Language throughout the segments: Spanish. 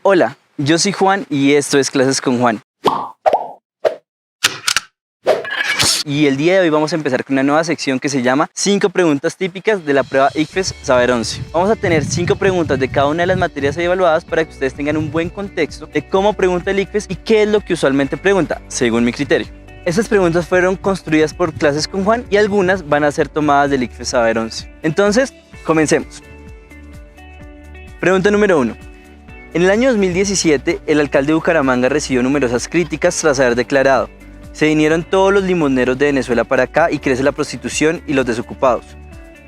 Hola, yo soy Juan y esto es Clases con Juan. Y el día de hoy vamos a empezar con una nueva sección que se llama 5 preguntas típicas de la prueba ICFES Saber 11. Vamos a tener 5 preguntas de cada una de las materias evaluadas para que ustedes tengan un buen contexto de cómo pregunta el ICFES y qué es lo que usualmente pregunta, según mi criterio. Estas preguntas fueron construidas por Clases con Juan y algunas van a ser tomadas del ICFES Saber 11. Entonces, comencemos. Pregunta número 1. En el año 2017, el alcalde de Bucaramanga recibió numerosas críticas tras haber declarado: se vinieron todos los limoneros de Venezuela para acá y crece la prostitución y los desocupados.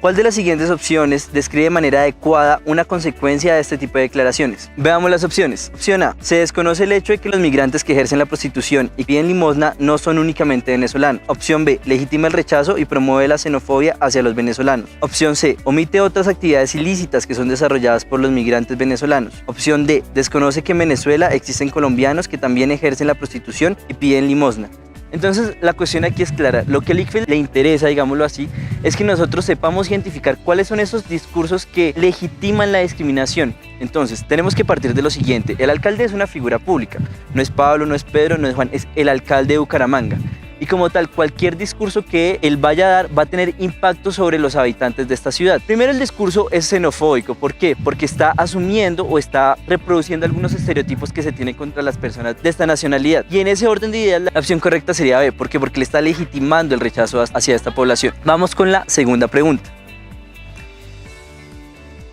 ¿Cuál de las siguientes opciones describe de manera adecuada una consecuencia de este tipo de declaraciones? Veamos las opciones. Opción A. Se desconoce el hecho de que los migrantes que ejercen la prostitución y piden limosna no son únicamente venezolanos. Opción B. Legitima el rechazo y promueve la xenofobia hacia los venezolanos. Opción C. Omite otras actividades ilícitas que son desarrolladas por los migrantes venezolanos. Opción D. Desconoce que en Venezuela existen colombianos que también ejercen la prostitución y piden limosna. Entonces la cuestión aquí es clara. Lo que al ICFES le interesa, digámoslo así, es que nosotros sepamos identificar cuáles son esos discursos que legitiman la discriminación. Entonces tenemos que partir de lo siguiente: el alcalde es una figura pública, no es Pablo, no es Pedro, no es Juan, es el alcalde de Bucaramanga. Y como tal, cualquier discurso que él vaya a dar va a tener impacto sobre los habitantes de esta ciudad. Primero, el discurso es xenofóbico. ¿Por qué? Porque está asumiendo o está reproduciendo algunos estereotipos que se tienen contra las personas de esta nacionalidad. Y en ese orden de ideas, la opción correcta sería B. ¿Por qué? Porque le está legitimando el rechazo hacia esta población. Vamos con la segunda pregunta.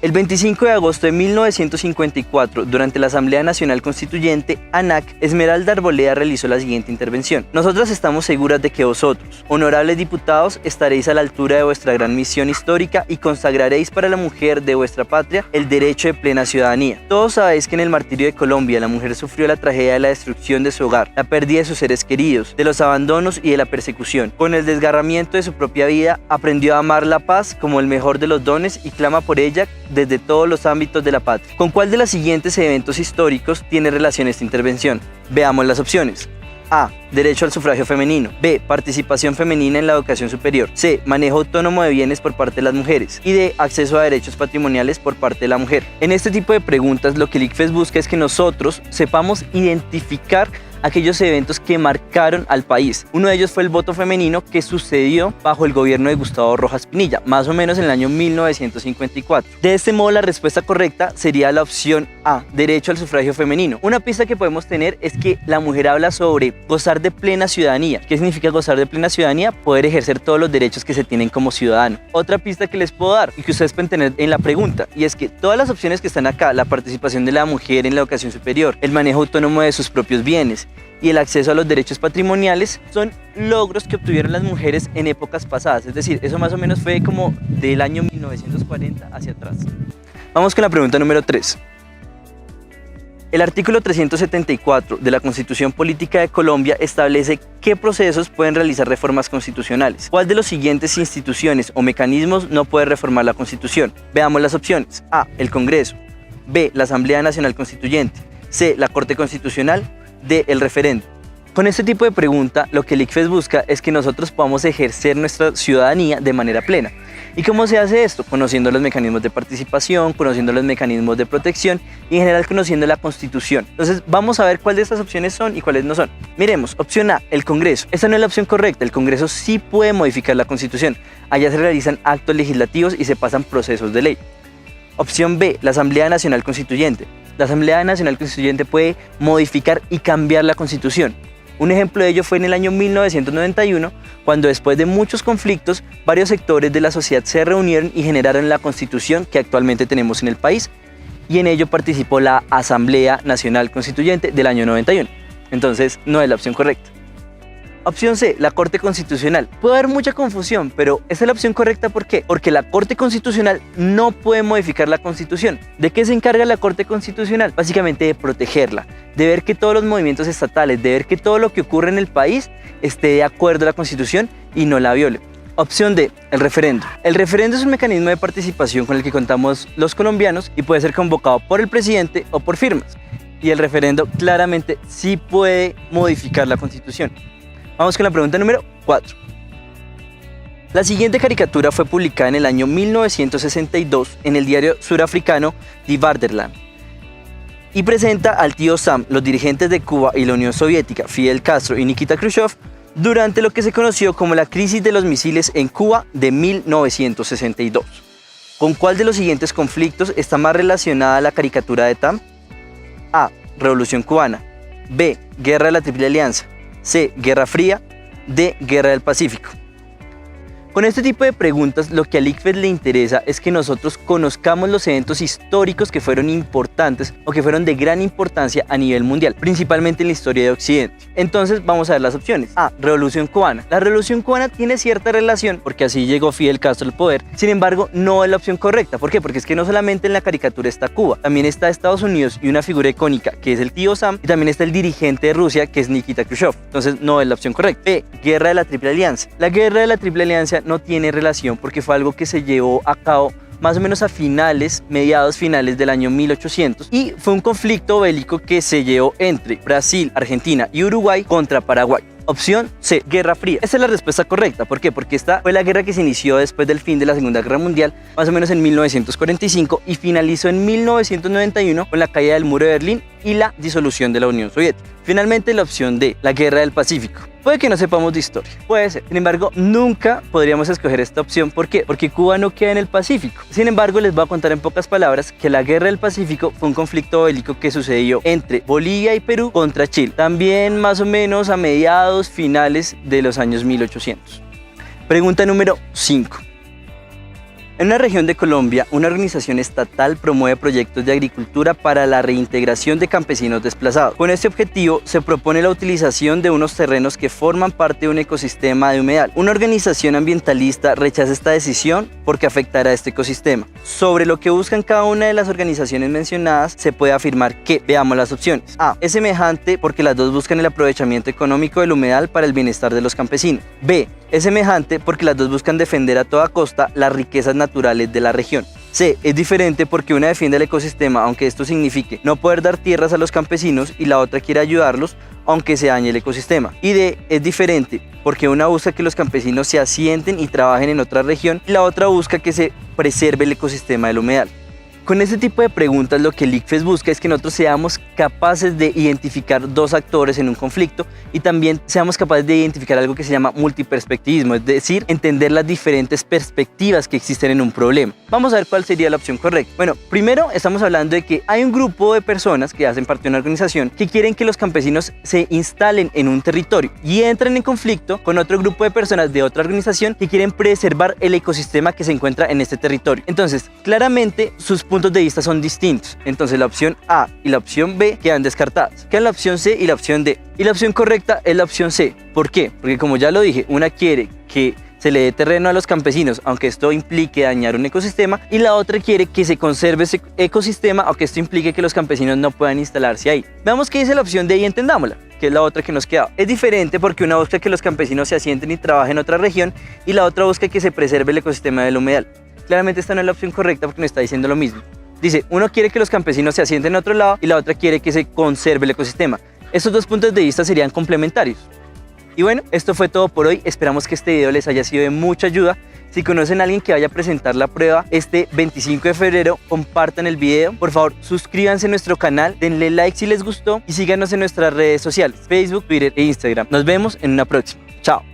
El 25 de agosto de 1954, durante la Asamblea Nacional Constituyente, ANAC, Esmeralda Arboleda realizó la siguiente intervención: nosotras estamos seguras de que vosotros, honorables diputados, estaréis a la altura de vuestra gran misión histórica y consagraréis para la mujer de vuestra patria el derecho de plena ciudadanía. Todos sabéis que en el martirio de Colombia la mujer sufrió la tragedia de la destrucción de su hogar, la pérdida de sus seres queridos, de los abandonos y de la persecución. Con el desgarramiento de su propia vida, aprendió a amar la paz como el mejor de los dones y clama por ella desde todos los ámbitos de la patria. ¿Con cuál de los siguientes eventos históricos tiene relación esta intervención? Veamos las opciones. A. Derecho al sufragio femenino. B. Participación femenina en la educación superior. C. Manejo autónomo de bienes por parte de las mujeres. Y D. Acceso a derechos patrimoniales por parte de la mujer. En este tipo de preguntas, lo que el ICFES busca es que nosotros sepamos identificar aquellos eventos que marcaron al país. Uno de ellos fue el voto femenino, que sucedió bajo el gobierno de Gustavo Rojas Pinilla, más o menos en el año 1954. De este modo, la respuesta correcta sería la opción A, derecho al sufragio femenino. Una pista que podemos tener es que la mujer habla sobre gozar de plena ciudadanía. ¿Qué significa gozar de plena ciudadanía? Poder ejercer todos los derechos que se tienen como ciudadano. Otra pista que les puedo dar y que ustedes pueden tener en la pregunta, y es que todas las opciones que están acá, la participación de la mujer en la educación superior, el manejo autónomo de sus propios bienes y el acceso a los derechos patrimoniales, son logros que obtuvieron las mujeres en épocas pasadas. Es decir, eso más o menos fue como del año 1940 hacia atrás. Vamos con la pregunta número 3. El artículo 374 de la Constitución Política de Colombia establece qué procesos pueden realizar reformas constitucionales. ¿Cuál de los siguientes instituciones o mecanismos no puede reformar la Constitución? Veamos las opciones. A. El Congreso. B. La Asamblea Nacional Constituyente. C. La Corte Constitucional. D. El referéndum. Con este tipo de pregunta, lo que el ICFES busca es que nosotros podamos ejercer nuestra ciudadanía de manera plena. ¿Y cómo se hace esto? Conociendo los mecanismos de participación, conociendo los mecanismos de protección y en general conociendo la Constitución. Entonces vamos a ver cuáles de estas opciones son y cuáles no son. Miremos, opción A, el Congreso. Esta no es la opción correcta. El Congreso sí puede modificar la Constitución. Allá se realizan actos legislativos y se pasan procesos de ley. Opción B, la Asamblea Nacional Constituyente. La Asamblea Nacional Constituyente puede modificar y cambiar la Constitución. Un ejemplo de ello fue en el año 1991, cuando después de muchos conflictos, varios sectores de la sociedad se reunieron y generaron la Constitución que actualmente tenemos en el país, y en ello participó la Asamblea Nacional Constituyente del año 91. Entonces, no es la opción correcta. Opción C, la Corte Constitucional. Puede haber mucha confusión, pero esa es la opción correcta. ¿Por qué? Porque la Corte Constitucional no puede modificar la Constitución. ¿De qué se encarga la Corte Constitucional? Básicamente de protegerla, de ver que todos los movimientos estatales, de ver que todo lo que ocurre en el país esté de acuerdo a la Constitución y no la viole. Opción D, el referendo. El referendo es un mecanismo de participación con el que contamos los colombianos y puede ser convocado por el presidente o por firmas. Y el referendo claramente sí puede modificar la Constitución. Vamos con la pregunta número 4. La siguiente caricatura fue publicada en el año 1962 en el diario surafricano Die Vaderland. y presenta al tío Sam, los dirigentes de Cuba y la Unión Soviética, Fidel Castro y Nikita Khrushchev, durante lo que se conoció como la crisis de los misiles en Cuba de 1962. ¿Con cuál de los siguientes conflictos está más relacionada la caricatura de Tam? A. Revolución cubana. B. Guerra de la Triple Alianza. C. Guerra Fría. D. Guerra del Pacífico. Con este tipo de preguntas, lo que al ICFES le interesa es que nosotros conozcamos los eventos históricos que fueron importantes o que fueron de gran importancia a nivel mundial, principalmente en la historia de Occidente. Entonces vamos a ver las opciones. A. Revolución cubana. La Revolución cubana tiene cierta relación porque así llegó Fidel Castro al poder. Sin embargo, no es la opción correcta. ¿Por qué? Porque es que no solamente en la caricatura está Cuba, también está Estados Unidos y una figura icónica que es el tío Sam, y también está el dirigente de Rusia que es Nikita Khrushchev. Entonces no es la opción correcta. B. Guerra de la Triple Alianza. La Guerra de la Triple Alianza no tiene relación porque fue algo que se llevó a cabo más o menos a mediados finales del año 1800, y fue un conflicto bélico que se llevó entre Brasil, Argentina y Uruguay contra Paraguay. Opción C, Guerra Fría. Esa es la respuesta correcta. ¿Por qué? Porque esta fue la guerra que se inició después del fin de la Segunda Guerra Mundial, más o menos en 1945, y finalizó en 1991 con la caída del muro de Berlín y la disolución de la Unión Soviética. Finalmente, la opción D, la Guerra del Pacífico. Puede que no sepamos de historia, puede ser. Sin embargo, nunca podríamos escoger esta opción. ¿Por qué? Porque Cuba no queda en el Pacífico. Sin embargo, les voy a contar en pocas palabras que la Guerra del Pacífico fue un conflicto bélico que sucedió entre Bolivia y Perú contra Chile, también más o menos a mediados finales de los años 1800. Pregunta número 5. En una región de Colombia, una organización estatal promueve proyectos de agricultura para la reintegración de campesinos desplazados. Con este objetivo, se propone la utilización de unos terrenos que forman parte de un ecosistema de humedal. Una organización ambientalista rechaza esta decisión porque afectará a este ecosistema. Sobre lo que buscan cada una de las organizaciones mencionadas, se puede afirmar que, veamos las opciones. A. Es semejante porque las dos buscan el aprovechamiento económico del humedal para el bienestar de los campesinos. B. Es semejante porque las dos buscan defender a toda costa las riquezas naturales de la región. C. Es diferente porque una defiende el ecosistema, aunque esto signifique no poder dar tierras a los campesinos, y la otra quiere ayudarlos, aunque se dañe el ecosistema. Y D. Es diferente porque una busca que los campesinos se asienten y trabajen en otra región, y la otra busca que se preserve el ecosistema del humedal. Con este tipo de preguntas, lo que el ICFES busca es que nosotros seamos capaces de identificar dos actores en un conflicto, y también seamos capaces de identificar algo que se llama multiperspectivismo, es decir, entender las diferentes perspectivas que existen en un problema. Vamos a ver cuál sería la opción correcta. Bueno, primero estamos hablando de que hay un grupo de personas que hacen parte de una organización que quieren que los campesinos se instalen en un territorio y entran en conflicto con otro grupo de personas de otra organización que quieren preservar el ecosistema que se encuentra en este territorio. Entonces, claramente sus puntos de vista son distintos. Entonces la opción A y la opción B quedan descartadas. Quedan la opción C y la opción D. Y la opción correcta es la opción C. ¿Por qué? Porque, como ya lo dije, una quiere que se le dé terreno a los campesinos, aunque esto implique dañar un ecosistema, y la otra quiere que se conserve ese ecosistema, aunque esto implique que los campesinos no puedan instalarse ahí. Veamos qué dice la opción D y entendámosla, que es la otra que nos queda. Es diferente porque una busca que los campesinos se asienten y trabajen en otra región, y la otra busca que se preserve el ecosistema del humedal. Claramente esta no es la opción correcta porque nos está diciendo lo mismo. Dice, uno quiere que los campesinos se asienten en otro lado y la otra quiere que se conserve el ecosistema. Estos dos puntos de vista serían complementarios. Y bueno, esto fue todo por hoy. Esperamos que este video les haya sido de mucha ayuda. Si conocen a alguien que vaya a presentar la prueba este 25 de febrero, compartan el video. Por favor, suscríbanse a nuestro canal, denle like si les gustó y síganos en nuestras redes sociales, Facebook, Twitter e Instagram. Nos vemos en una próxima. Chao.